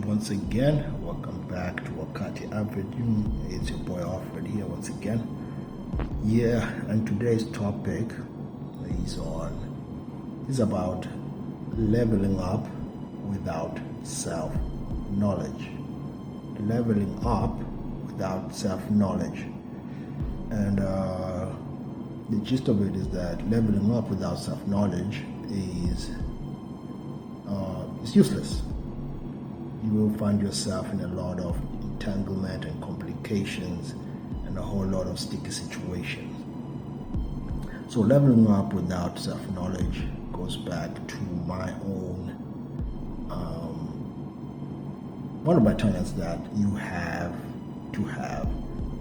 once again. Welcome back to Wakati Avenue. It's your boy Alfred here once again. Yeah, and today's topic is about leveling up without self-knowledge. Leveling up without self-knowledge. And the gist of it is that leveling up without self-knowledge is useless. You will find yourself in a lot of entanglement and complications and a whole lot of sticky situations. So leveling up without self-knowledge goes back to my own, one of my tenets that you have to have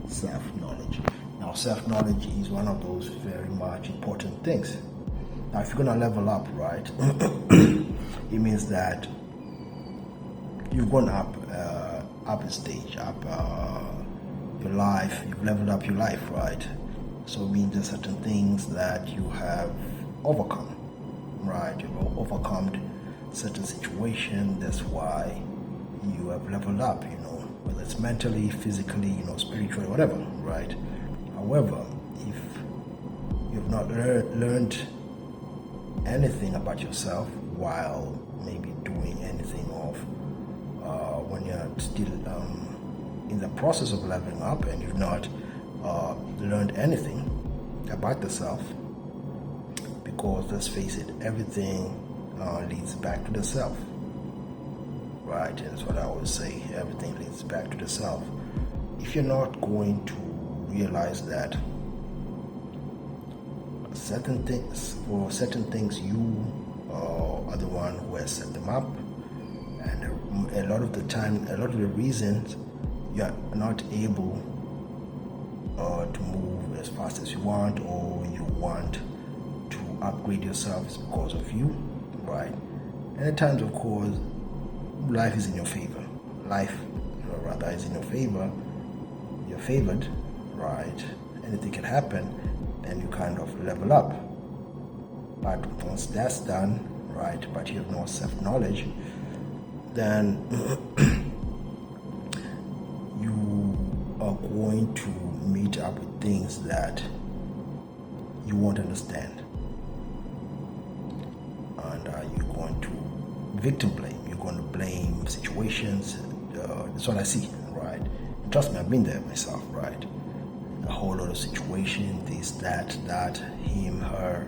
self-knowledge. Now, self-knowledge is one of those very much important things. Now, if you're going to level up, right, it means that you've gone up a stage, your life, you've leveled up your life, right? So it means there's certain things that you have overcome, right? You've overcome certain situations. That's why you have leveled up, whether it's mentally, physically, spiritually, whatever, right? However, if you've not learned anything about yourself while maybe doing anything of when you're still in the process of leveling up and you've not learned anything about the self, because let's face it, everything leads back to the self, right? And that's what I always say, everything leads back to the self. If you're not going to realize that certain things you are the one who has set them up, and a lot of the time, a lot of the reasons you're not able to move as fast as you want, or you want to upgrade yourself, is because of you, right? And at times, of course, life is in your favor. Life, rather, is in your favor. You're favored, right? Anything can happen, then you kind of level up. But once that's done, right, but you have no self-knowledge, then you are going to meet up with things that you won't understand. And you're going to victim blame. You're going to blame situations. That's what I see, right? And trust me, I've been there myself, right? A whole lot of situations, this, that, him, her,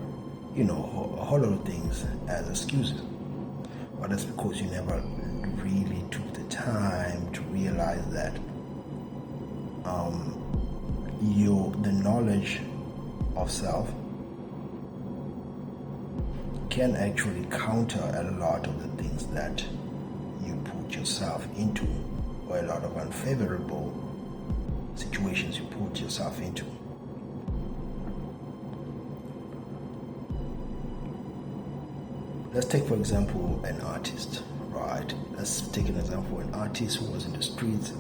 a whole lot of things as excuses. But that's because you never really took the time to realize that the knowledge of self can actually counter a lot of the things that you put yourself into, or a lot of unfavorable situations you put yourself into. Let's take, for example, an artist, right? Let's take an example, an artist who was in the streets,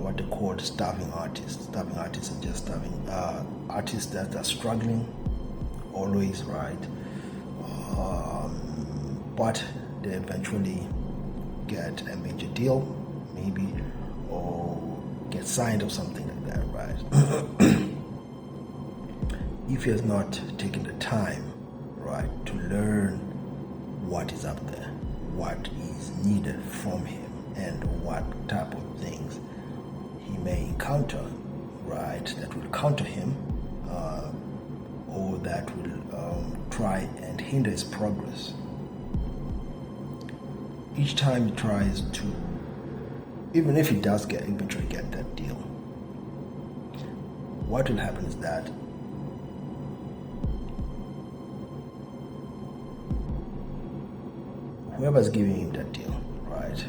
what they call starving artists. Starving artists are just starving artists that are struggling always, right? But they eventually get a major deal, maybe, or get signed or something like that, right? If he has not taken the time, right, to learn what is up there, what is needed from him, and what type of things he may encounter, right, that will counter him, or that will try and hinder his progress. Each time he tries to, even if he does eventually get that deal, what will happen is that whoever's giving him that deal, right,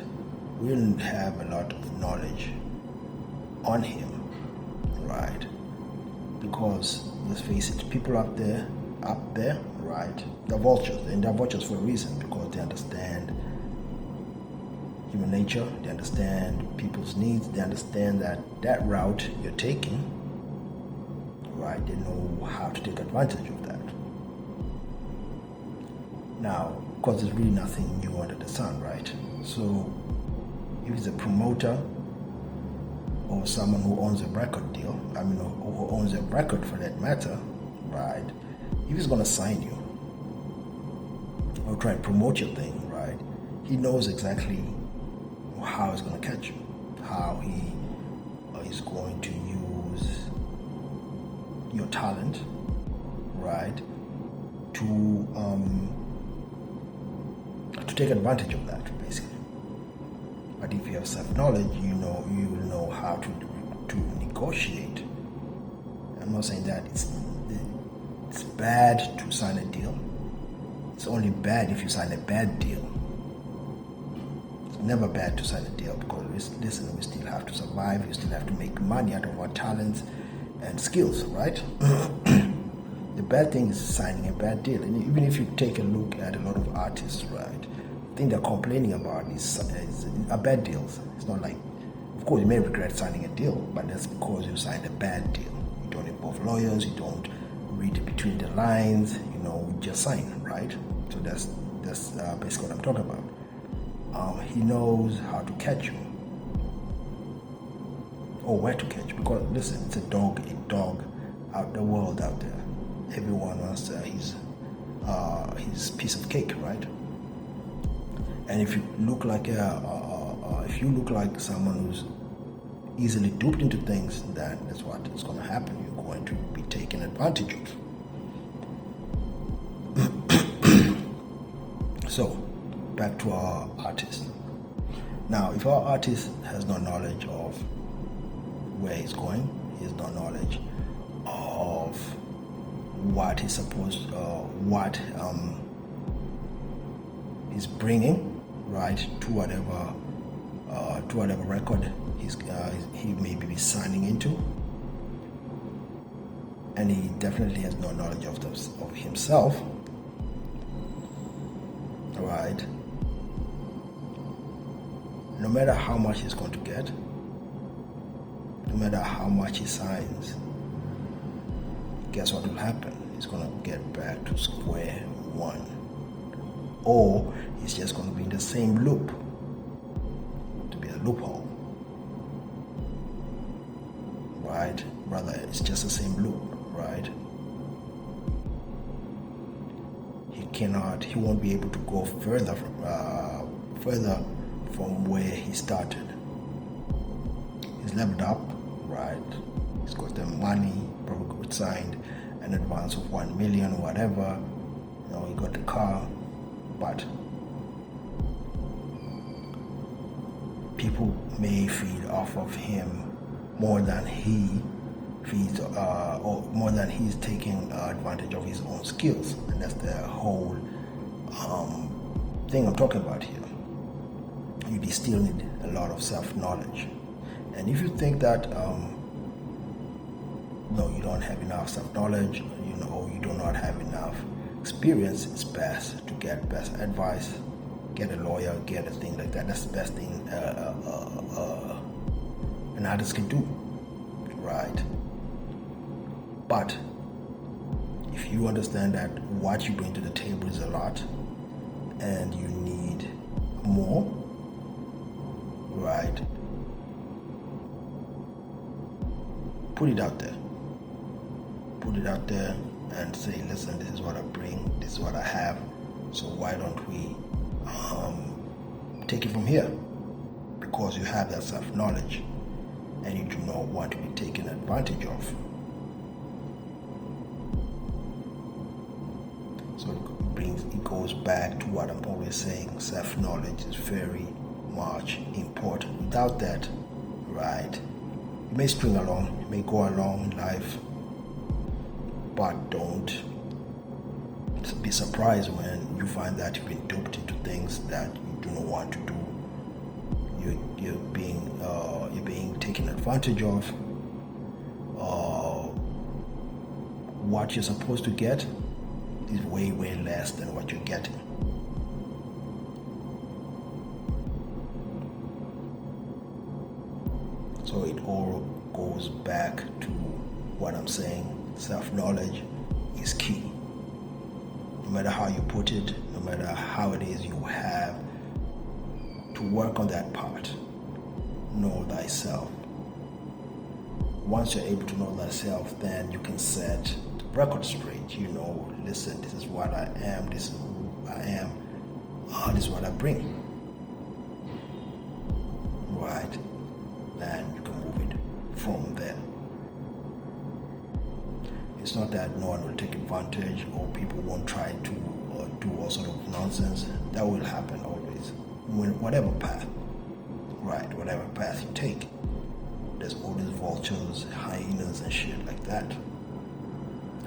will have a lot of knowledge on him, right? Because let's face it, people up there, right, they're vultures, and they're vultures for a reason, because they understand human nature, they understand people's needs, they understand that route you're taking, right, they know how to take advantage of that. Now, because there's really nothing new under the sun, right? So if he's a promoter or someone who owns a record deal, who owns a record for that matter, right? If he's going to sign you or try and promote your thing, right, he knows exactly how he's going to catch you, how he is going to use your talent, right, to take advantage of that, basically. But if you have self-knowledge, you will know how to negotiate. I'm not saying that it's bad to sign a deal. It's only bad if you sign a bad deal. It's never bad to sign a deal because, listen, we still have to survive. We still have to make money out of our talents and skills, right? The bad thing is signing a bad deal. And even if you take a look at a lot of artists, right, the thing they're complaining about are bad deals. It's not like, of course, you may regret signing a deal, but that's because you signed a bad deal. You don't involve lawyers, you don't read between the lines, you just sign, right? So that's basically what I'm talking about. He knows how to catch you, or where to catch you, because listen, it's a dog out the world out there. Everyone wants his piece of cake, right? And if you look like someone who's easily duped into things, then that's what is going to happen. You're going to be taken advantage of. So, back to our artist. Now, if our artist has no knowledge of where he's going, he has no knowledge of what he's supposed, what he's bringing, right, to whatever record he may be signing into, and he definitely has no knowledge of himself, right? No matter how much he's going to get, no matter how much he signs, guess what will happen? He's going to get back to square one. Or he's just going to be in the same loop, to be a loophole. Right? Rather, it's just the same loop, right? He won't be able to go further from where he started. He's leveled up, right? He's got the money, probably signed an advance of 1 million or whatever. He got the car, but people may feed off of him more than he feeds, or more than he's taking advantage of his own skills, and that's the whole thing I'm talking about here. You still need a lot of self-knowledge, and if you think that you don't have enough self-knowledge, you do not have enough experience, it's best to get best advice, get a lawyer, get a thing like that. That's the best thing an artist can do, right? But if you understand that what you bring to the table is a lot and you need more, right, put it out there and say, listen, this is what I bring, this is what I have, so why don't we take it from here? Because you have that self-knowledge and you do not want to be taken advantage of. So it goes back to what I'm always saying, self-knowledge is very much important. Without that, right, you may string along, you may go along in life, but don't be surprised when you find that you've been duped into things that you do not want to do. You're being taken advantage of. What you're supposed to get is way less than what you're getting. So it all goes back to what I'm saying. Self-knowledge is key. No matter how you put it, no matter how it is, you have to work on that part. know thyself. Once you're able to know thyself, then you can set the record straight. You know, listen, this is what I am, this is who I am, this is what I bring. Right? And you can move it from there. It's not that no one will take advantage or people won't try to do all sort of nonsense. That will happen always. Whatever path, right? Whatever path you take, there's always vultures, hyenas, and shit like that.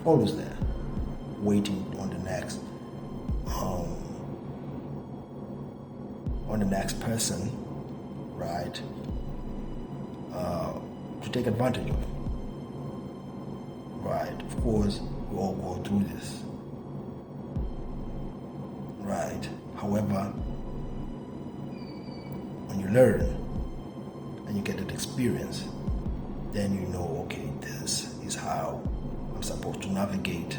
Always there, waiting on the next person, right? To take advantage of. Right, of course, we all go through this. Right. However, when you learn and you get that experience, then you know, okay, this is how I'm supposed to navigate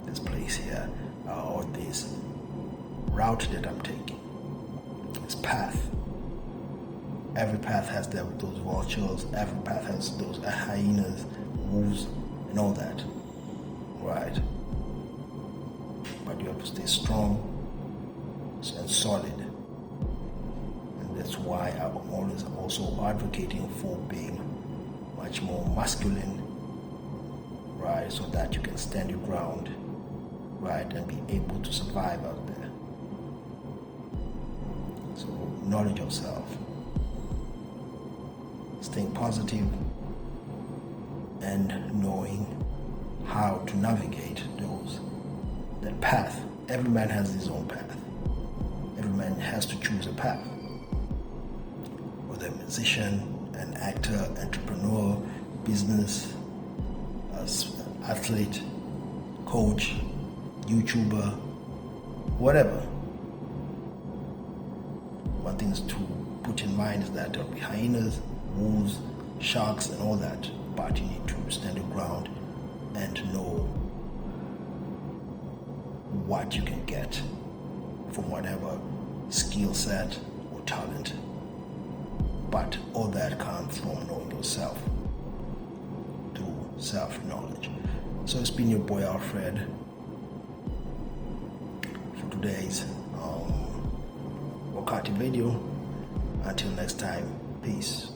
this place here, or this route that I'm taking, this path. Every path has those vultures, every path has those hyenas, wolves, and all that, right? But you have to stay strong and solid, and that's why I'm always also advocating for being much more masculine, right? So that you can stand your ground, right, and be able to survive out there. So knowledge of self, staying positive, and knowing how to navigate that path. Every man has his own path. Every man has to choose a path. Whether a musician, an actor, entrepreneur, business, athlete, coach, YouTuber, whatever. One thing to put in mind is that there will be hyenas, wolves, sharks, and all that. But you need to stand your ground and to know what you can get from whatever skill set or talent. But all that comes from knowing yourself through self-knowledge. So it's been your boy Alfred for today's Wakati video. Until next time, peace.